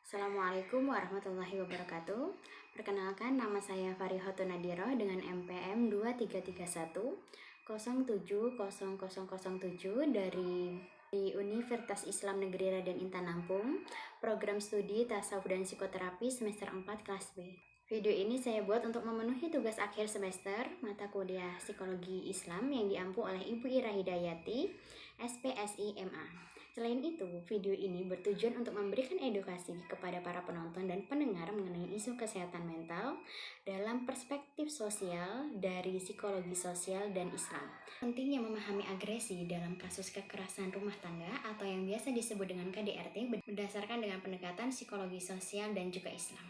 Assalamualaikum warahmatullahi wabarakatuh. Perkenalkan, nama saya Farihatun Nadiroh dengan NPM 2331 dari Universitas Islam Negeri Raden Intan Lampung, program studi Tasawuf dan Psikoterapi semester 4 kelas B. Video ini saya buat untuk memenuhi tugas akhir semester mata kuliah Psikologi Islam yang diampu oleh Ibu Ira Hidayati, SPSI MA. Selain itu, video ini bertujuan untuk memberikan edukasi kepada para penonton dan pendengar mengenai isu kesehatan mental dalam perspektif sosial dari psikologi sosial dan Islam. Pentingnya memahami agresi dalam kasus kekerasan rumah tangga atau yang biasa disebut dengan KDRT berdasarkan dengan pendekatan psikologi sosial dan juga Islam.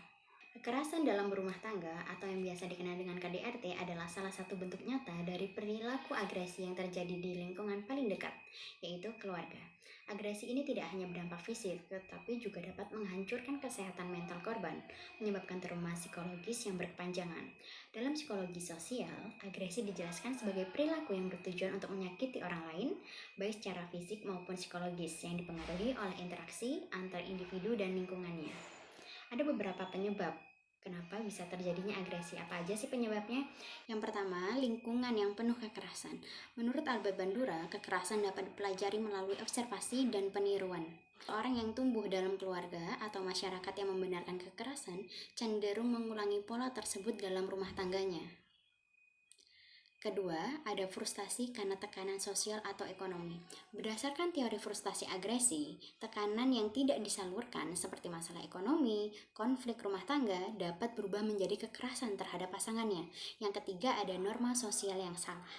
Kekerasan dalam rumah tangga atau yang biasa dikenal dengan KDRT adalah salah satu bentuk nyata dari perilaku agresi yang terjadi di lingkungan paling dekat, yaitu keluarga. Agresi ini tidak hanya berdampak fisik, tetapi juga dapat menghancurkan kesehatan mental korban, menyebabkan trauma psikologis yang berkepanjangan. Dalam psikologi sosial, agresi dijelaskan sebagai perilaku yang bertujuan untuk menyakiti orang lain, baik secara fisik maupun psikologis, yang dipengaruhi oleh interaksi antar individu dan lingkungannya. Ada beberapa penyebab kenapa bisa terjadinya agresi. Apa aja sih penyebabnya? Yang pertama, lingkungan yang penuh kekerasan. Menurut Albert Bandura, kekerasan dapat dipelajari melalui observasi dan peniruan. Orang yang tumbuh dalam keluarga atau masyarakat yang membenarkan kekerasan cenderung mengulangi pola tersebut dalam rumah tangganya. Kedua, ada frustasi karena tekanan sosial atau ekonomi. Berdasarkan teori frustasi agresi, tekanan yang tidak disalurkan seperti masalah ekonomi, konflik rumah tangga dapat berubah menjadi kekerasan terhadap pasangannya. Yang ketiga, ada norma sosial yang salah.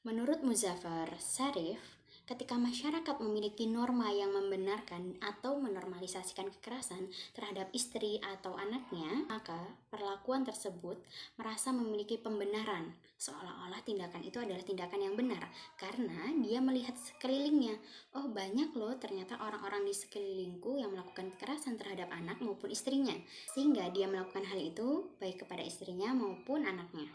Menurut Muzaffar Sharif, ketika masyarakat memiliki norma yang membenarkan atau menormalisasikan kekerasan terhadap istri atau anaknya, maka perlakuan tersebut merasa memiliki pembenaran, seolah-olah tindakan itu adalah tindakan yang benar, karena dia melihat sekelilingnya. Oh, banyak loh ternyata orang-orang di sekelilingku yang melakukan kekerasan terhadap anak maupun istrinya, sehingga dia melakukan hal itu baik kepada istrinya maupun anaknya.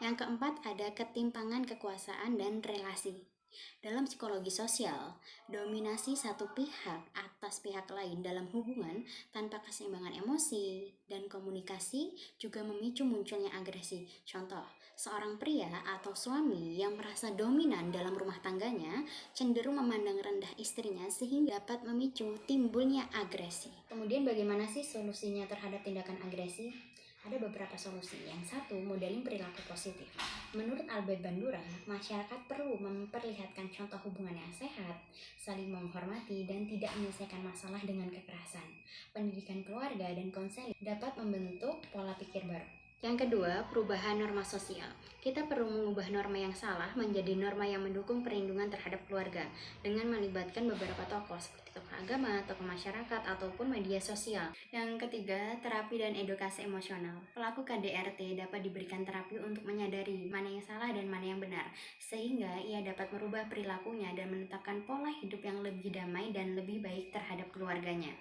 Yang keempat, ada ketimpangan kekuasaan dan relasi. Dalam psikologi sosial, dominasi satu pihak atas pihak lain dalam hubungan tanpa keseimbangan emosi dan komunikasi juga memicu munculnya agresi. Contoh, seorang pria atau suami yang merasa dominan dalam rumah tangganya cenderung memandang rendah istrinya sehingga dapat memicu timbulnya agresi. Kemudian bagaimana sih solusinya terhadap tindakan agresi? Ada beberapa solusi. Yang satu, modeling perilaku positif. Menurut Albert Bandura, masyarakat perlu memperlihatkan contoh hubungan yang sehat, saling menghormati, dan tidak menyelesaikan masalah dengan kekerasan. Pendidikan keluarga dan konseling dapat membentuk pola pikir baru. Yang kedua, perubahan norma sosial. Kita perlu mengubah norma yang salah menjadi norma yang mendukung perlindungan terhadap keluarga dengan melibatkan beberapa tokoh seperti tokoh agama, tokoh masyarakat, ataupun media sosial. Yang ketiga, terapi dan edukasi emosional. Pelaku KDRT dapat diberikan terapi untuk menyadari mana yang salah dan mana yang benar, sehingga ia dapat merubah perilakunya dan menetapkan pola hidup yang lebih damai dan lebih baik terhadap keluarganya.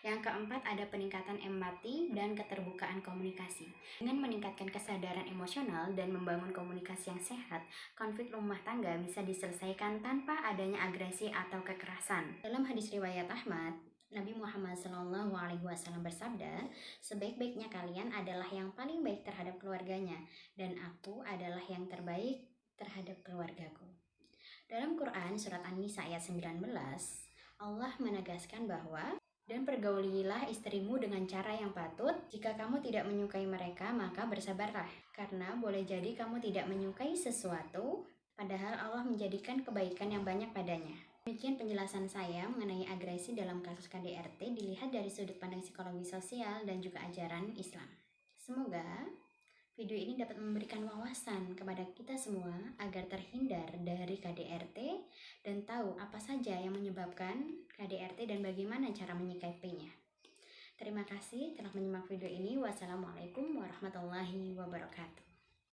Yang keempat, ada peningkatan empati dan keterbukaan komunikasi. Dengan meningkatkan kesadaran emosional dan membangun komunikasi yang sehat, konflik rumah tangga bisa diselesaikan tanpa adanya agresi atau kekerasan. Dalam hadis riwayat Ahmad, Nabi Muhammad SAW bersabda, "Sebaik-baiknya kalian adalah yang paling baik terhadap keluarganya, dan aku adalah yang terbaik terhadap keluargaku." Dalam Quran Surat An-Nisa ayat 19, Allah menegaskan bahwa dan pergaulilah istrimu dengan cara yang patut. Jika kamu tidak menyukai mereka, maka bersabarlah. Karena boleh jadi kamu tidak menyukai sesuatu, padahal Allah menjadikan kebaikan yang banyak padanya. Demikian penjelasan saya mengenai agresi dalam kasus KDRT dilihat dari sudut pandang psikologi sosial dan juga ajaran Islam. Semoga video ini dapat memberikan wawasan kepada kita semua agar terhindar dari KDRT dan tahu apa saja yang menyebabkan KDRT dan bagaimana cara menyikapinya. Terima kasih telah menyimak video ini. Wassalamualaikum warahmatullahi wabarakatuh.